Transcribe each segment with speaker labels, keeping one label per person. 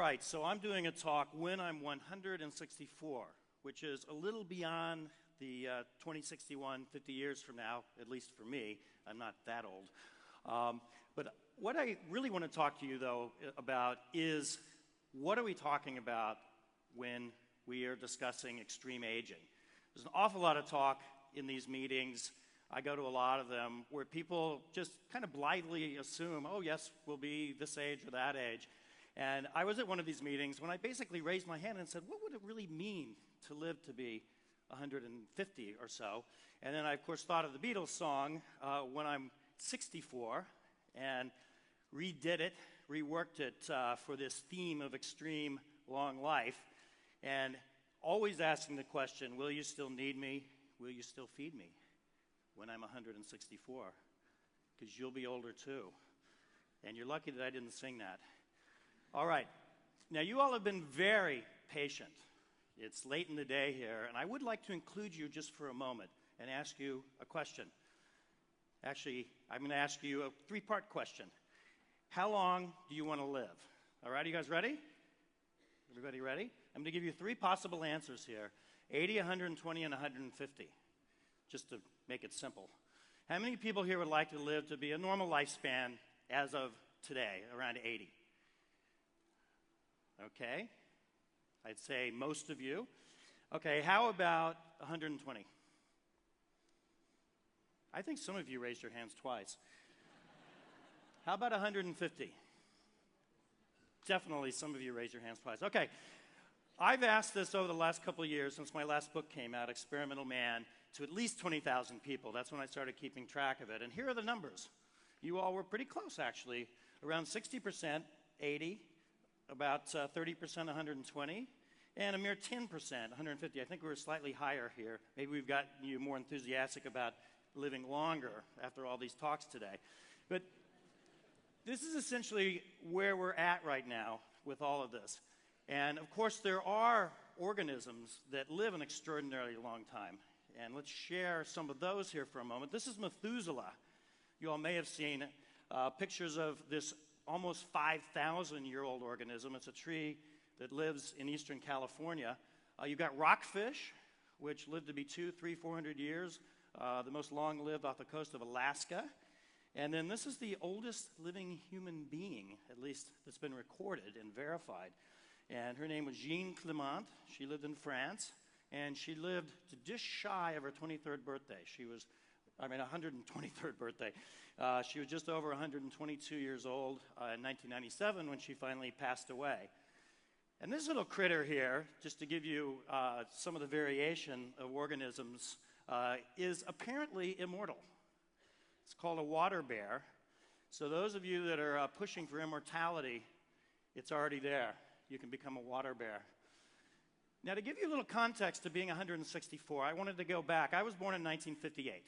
Speaker 1: right, so I'm doing a talk when I'm 164, which is a little beyond the 2061, 50 years from now, at least for me. I'm not that old. But what I really want to talk to you, though, about is what are we talking about when we are discussing extreme aging? There's an awful lot of talk in these meetings. I go to a lot of them where people just kind of blithely assume, oh, yes, we'll be this age or that age. And I was at one of these meetings when I basically raised my hand and said, what would it really mean to live to be 150 or so? And then I, of course, thought of the Beatles song, When I'm 64, and redid it, reworked it for this theme of extreme long life, and always asking the question, will you still need me? Will you still feed me when I'm 164? Because you'll be older too. And you're lucky that I didn't sing that. All right. Now, you all have been very patient. It's late in the day here, and I would like to include you just for a moment and ask you a question. Actually, I'm going to ask you a three-part question. How long do you want to live? All right, are you guys ready? Everybody ready? I'm going to give you three possible answers here, 80, 120, and 150, just to make it simple. How many people here would like to live to be a normal lifespan as of today, around 80? Okay, I'd say most of you. Okay, how about 120? I think some of you raised your hands twice. How about 150? Definitely some of you raised your hands twice. Okay, I've asked this over the last couple of years since my last book came out, Experimental Man, to at least 20,000 people. That's when I started keeping track of it. And here are the numbers. You all were pretty close, actually. Around 60%, 80, about 30%, 120, and a mere 10%, 150. I think we were slightly higher here. Maybe we've got you more enthusiastic about living longer after all these talks today. But this is essentially where we're at right now with all of this. And of course, there are organisms that live an extraordinarily long time. And let's share some of those here for a moment. This is Methuselah. You all may have seen pictures of this almost 5,000-year-old organism. It's a tree that lives in eastern California. You've got rockfish, which lived to be 200, 300, 400 years. The most long-lived off the coast of Alaska. And then this is the oldest living human being, at least that's been recorded and verified. And her name was Jeanne Clement. She lived in France, and she lived to just shy of her 23rd birthday. 123rd birthday. She was just over 122 years old in 1997 when she finally passed away. And this little critter here, just to give you some of the variation of organisms, is apparently immortal. It's called a water bear. So those of you that are pushing for immortality, it's already there. You can become a water bear. Now, to give you a little context to being 164, I wanted to go back. I was born in 1958.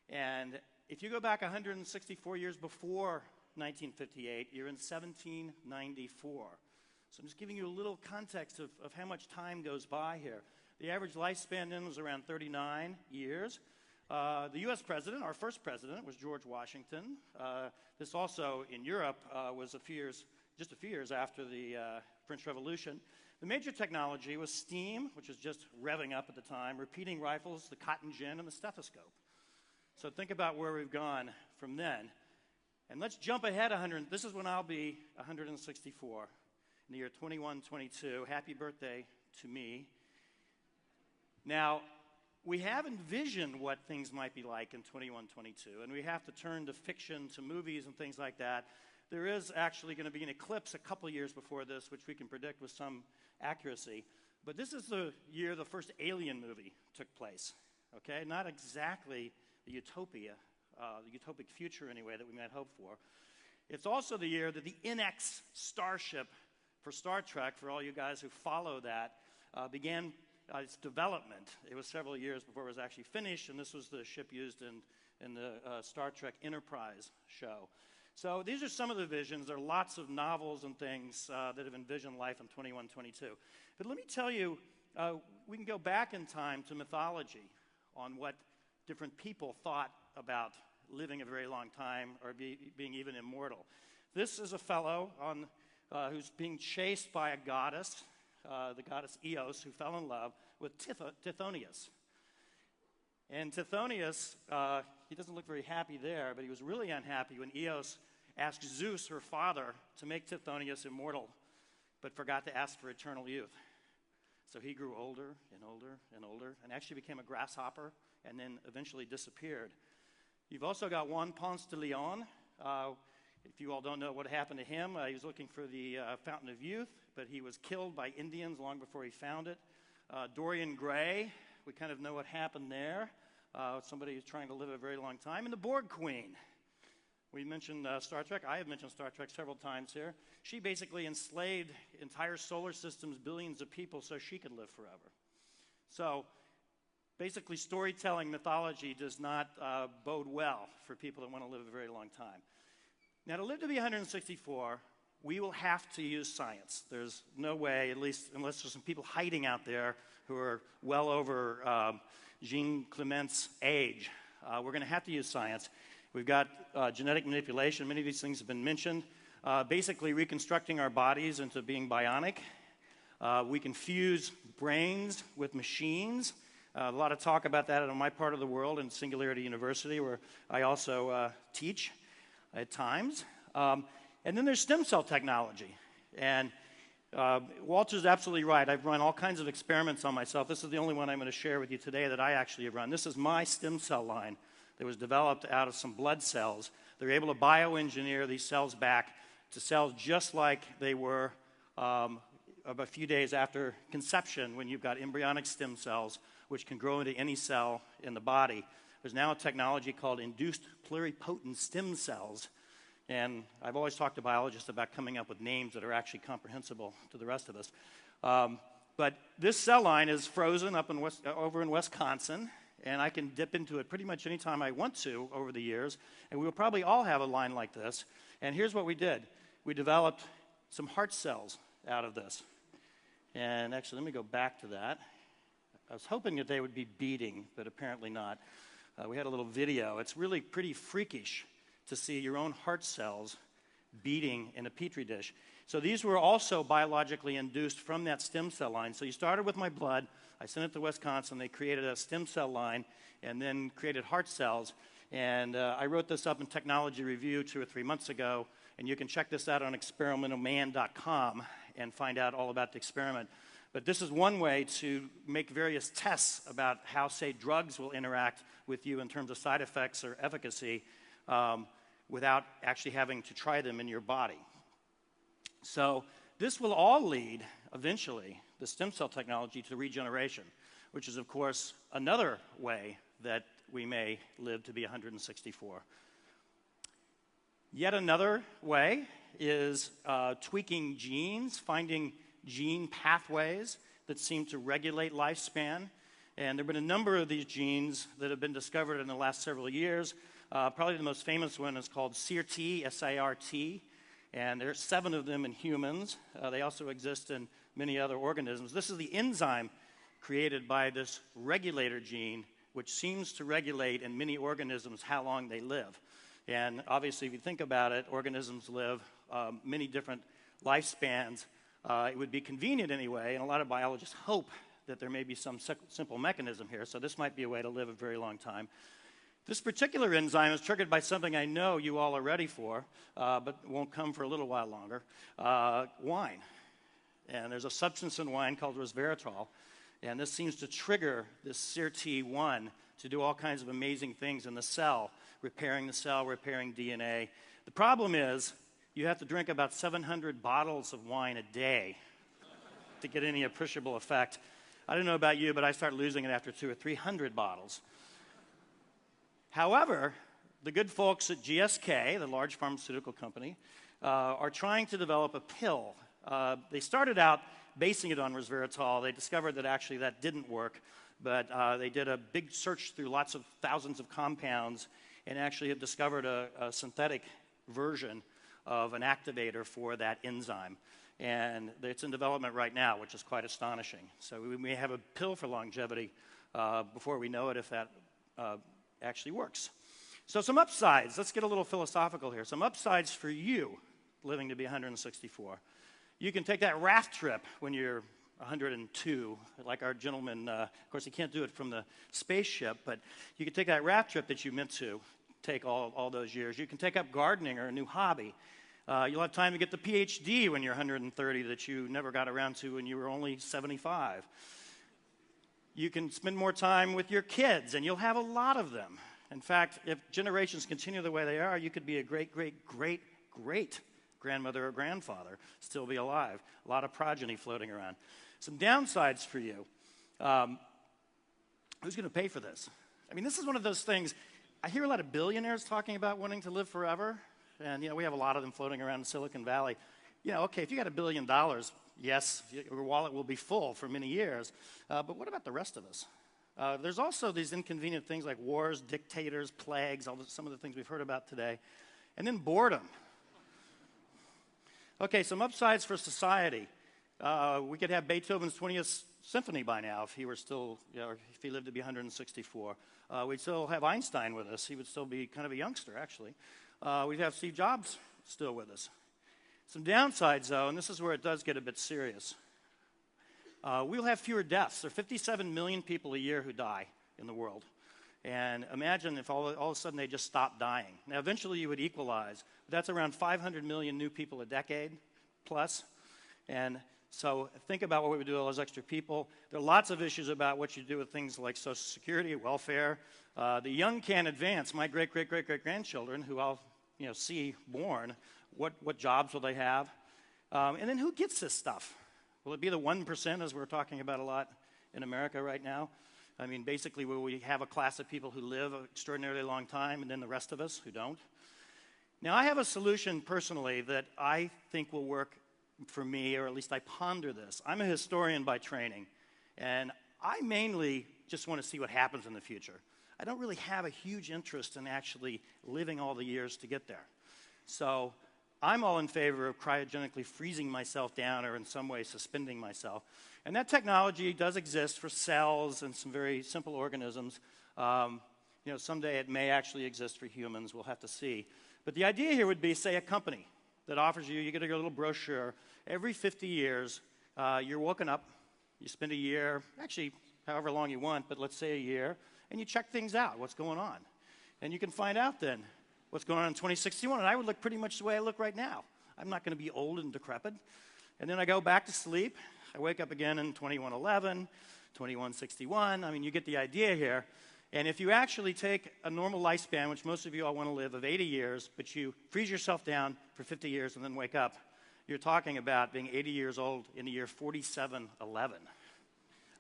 Speaker 1: And if you go back 164 years before 1958, you're in 1794. So I'm just giving you a little context of how much time goes by here. The average lifespan then was around 39 years. The U.S. president, our first president, was George Washington. This also, in Europe, was just a few years after the French Revolution. The major technology was steam, which was just revving up at the time, repeating rifles, the cotton gin, and the stethoscope. So think about where we've gone from then. And let's jump ahead 100. This is when I'll be 164, in the year 2122. Happy birthday to me. Now, we have envisioned what things might be like in 2122, and we have to turn to fiction, to movies and things like that. There is actually going to be an eclipse a couple years before this, which we can predict with some accuracy. But this is the year the first Alien movie took place, okay? Not exactly the utopia, the utopic future anyway that we might hope for. It's also the year that the NX starship for Star Trek, for all you guys who follow that, began its development. It was several years before it was actually finished, and this was the ship used in the Star Trek Enterprise show. So these are some of the visions. There are lots of novels and things that have envisioned life in 2122. But let me tell you, we can go back in time to mythology on what different people thought about living a very long time or being even immortal. This is a fellow on who's being chased by a goddess, the goddess Eos, who fell in love with Tithonius. And Tithonius, he doesn't look very happy there, but he was really unhappy when Eos asked Zeus, her father, to make Tithonius immortal, but forgot to ask for eternal youth. So he grew older and older and older, and actually became a grasshopper, and then eventually disappeared. You've also got Juan Ponce de Leon. If you all don't know what happened to him, he was looking for the Fountain of Youth, but he was killed by Indians long before he found it. Dorian Gray, we kind of know what happened there. Somebody who's trying to live a very long time. And the Borg Queen. We mentioned Star Trek. I have mentioned Star Trek several times here. She basically enslaved entire solar systems, billions of people, so she could live forever. So basically, storytelling mythology does not bode well for people that want to live a very long time. Now, to live to be 164, we will have to use science. There's no way, at least unless there's some people hiding out there who are well over Jean Clement's age. We're going to have to use science. We've got genetic manipulation. Many of these things have been mentioned. Basically reconstructing our bodies into being bionic. We can fuse brains with machines. A lot of talk about that in my part of the world in Singularity University, where I also teach at times. And then there's stem cell technology. And Walter's absolutely right. I've run all kinds of experiments on myself. This is the only one I'm going to share with you today that I actually have run. This is my stem cell line that was developed out of some blood cells. They're able to bioengineer these cells back to cells just like they were a few days after conception, when you've got embryonic stem cells which can grow into any cell in the body. There's now a technology called induced pluripotent stem cells. And I've always talked to biologists about coming up with names that are actually comprehensible to the rest of us. But this cell line is frozen up over in Wisconsin, and I can dip into it pretty much anytime I want to over the years. And we will probably all have a line like this. And here's what we did. We developed some heart cells out of this. And actually, let me go back to that. I was hoping that they would be beating, but apparently not. We had a little video. It's really pretty freakish to see your own heart cells beating in a petri dish. So these were also biologically induced from that stem cell line. So you started with my blood. I sent it to Wisconsin. They created a stem cell line and then created heart cells. And I wrote this up in Technology Review 2 or 3 months ago. And you can check this out on experimentalman.com and find out all about the experiment. But this is one way to make various tests about how, say, drugs will interact with you in terms of side effects or efficacy without actually having to try them in your body. So this will all lead, eventually, the stem cell technology to regeneration, which is, of course, another way that we may live to be 164. Yet another way is tweaking genes, finding gene pathways that seem to regulate lifespan. And there have been a number of these genes that have been discovered in the last several years. Probably the most famous one is called SIRT, S-I-R-T, and there's 7 of them in humans. They also exist in many other organisms. This is the enzyme created by this regulator gene, which seems to regulate in many organisms how long they live. And obviously, if you think about it, organisms live many different lifespans. It would be convenient anyway, and a lot of biologists hope that there may be some simple mechanism here, so this might be a way to live a very long time. This particular enzyme is triggered by something I know you all are ready for, but won't come for a little while longer, wine. And there's a substance in wine called resveratrol, and this seems to trigger this SIRT1 to do all kinds of amazing things in the cell, repairing DNA. The problem is you have to drink about 700 bottles of wine a day to get any appreciable effect. I don't know about you, but I start losing it after 200 or 300 bottles. However, the good folks at GSK, the large pharmaceutical company, are trying to develop a pill. They started out basing it on resveratrol. They discovered that actually that didn't work, but they did a big search through lots of thousands of compounds and actually have discovered a synthetic version of an activator for that enzyme. And it's in development right now, which is quite astonishing. So we may have a pill for longevity before we know it, if that actually works. So some upsides. Let's get a little philosophical here. Some upsides for you living to be 164. You can take that raft trip when you're 102, like our gentleman. Of course, he can't do it from the spaceship, but you can take that raft trip that you meant to take all those years. You can take up gardening or a new hobby. You'll have time to get the PhD when you're 130 that you never got around to when you were only 75. You can spend more time with your kids, and you'll have a lot of them. In fact, if generations continue the way they are, you could be a great, great, great, great grandmother or grandfather, still be alive. A lot of progeny floating around. Some downsides for you. Who's going to pay for this? I mean, this is one of those things. I hear a lot of billionaires talking about wanting to live forever. And, we have a lot of them floating around in Silicon Valley. Okay, if you got $1 billion, yes, your wallet will be full for many years. But what about the rest of us? There's also these inconvenient things like wars, dictators, plagues, some of the things we've heard about today. And then boredom. Okay, some upsides for society. We could have Beethoven's 20th Symphony by now if he were still, if he lived to be 164. We'd still have Einstein with us. He would still be kind of a youngster, actually. We'd have Steve Jobs still with us. Some downsides, though, and this is where it does get a bit serious. We'll have fewer deaths. There are 57 million people a year who die in the world. And imagine if all of a sudden they just stopped dying. Now, eventually you would equalize. But that's around 500 million new people a decade plus. And so think about what we would do with all those extra people. There are lots of issues about what you do with things like Social Security, welfare. The young can't advance. My great-great-great-great-grandchildren, who I'll see born, what jobs will they have? And then who gets this stuff? Will it be the 1%, as we're talking about a lot in America right now? I mean, basically, will we have a class of people who live an extraordinarily long time and then the rest of us who don't? Now, I have a solution personally that I think will work for me, or at least I ponder this. I'm a historian by training, and I mainly just want to see what happens in the future. I don't really have a huge interest in actually living all the years to get there. So I'm all in favor of cryogenically freezing myself down or in some way suspending myself. And that technology does exist for cells and some very simple organisms. Someday it may actually exist for humans. We'll have to see. But the idea here would be, say, a company that offers you get a little brochure. Every 50 years, you're woken up. You spend a year, actually, however long you want, but let's say a year, and you check things out, what's going on. And you can find out then what's going on in 2061, and I would look pretty much the way I look right now. I'm not going to be old and decrepit. And then I go back to sleep. I wake up again in 2111, 2161. I mean, you get the idea here. And if you actually take a normal lifespan, which most of you all want to live, of 80 years, but you freeze yourself down for 50 years and then wake up, you're talking about being 80 years old in the year 4711.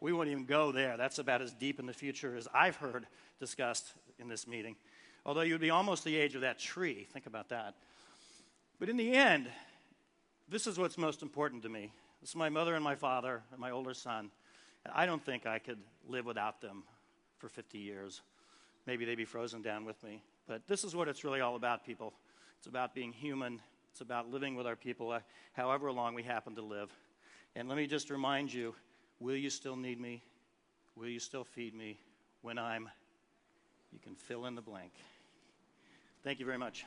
Speaker 1: We won't even go there. That's about as deep in the future as I've heard discussed in this meeting. Although you'd be almost the age of that tree. Think about that. But in the end, this is what's most important to me. This is my mother and my father and my older son. And I don't think I could live without them for 50 years. Maybe they'd be frozen down with me. But this is what it's really all about, people. It's about being human. It's about living with our people, however long we happen to live. And let me just remind you, will you still need me? Will you still feed me when you can fill in the blank. Thank you very much.